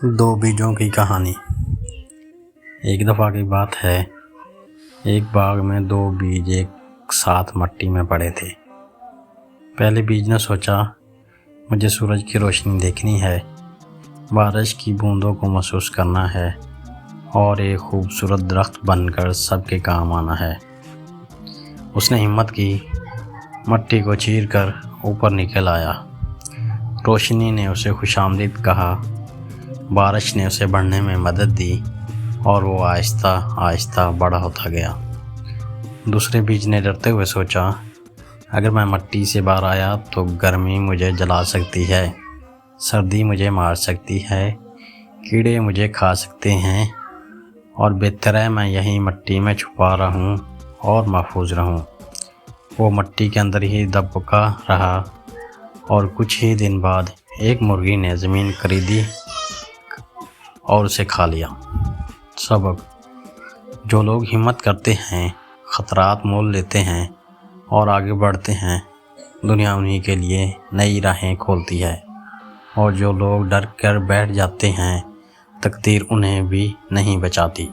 دو بیجوں کی کہانی۔ ایک دفعہ کی بات ہے، ایک باغ میں دو بیج ایک ساتھ مٹی میں پڑے تھے۔ پہلے بیج نے سوچا، مجھے سورج کی روشنی دیکھنی ہے، بارش کی بوندوں کو محسوس کرنا ہے اور ایک خوبصورت درخت بن کر سب کے کام آنا ہے۔ اس نے ہمت کی، مٹی کو چیر کر اوپر نکل آیا۔ روشنی نے اسے خوش آمدید کہا، بارش نے اسے بڑھنے میں مدد دی اور وہ آہستہ آہستہ بڑا ہوتا گیا۔ دوسرے بیج نے ڈرتے ہوئے سوچا، اگر میں مٹی سے باہر آیا تو گرمی مجھے جلا سکتی ہے، سردی مجھے مار سکتی ہے، کیڑے مجھے کھا سکتے ہیں، اور بہتر ہے میں یہیں مٹی میں چھپا رہوں اور محفوظ رہوں۔ وہ مٹی کے اندر ہی دبکا رہا اور کچھ ہی دن بعد ایک مرغی نے زمین خریدی اور اسے کھا لیا۔ سبق: جو لوگ ہمت کرتے ہیں، خطرات مول لیتے ہیں اور آگے بڑھتے ہیں، دنیا انہی کے لیے نئی راہیں کھولتی ہے، اور جو لوگ ڈر کر بیٹھ جاتے ہیں، تقدیر انہیں بھی نہیں بچاتی۔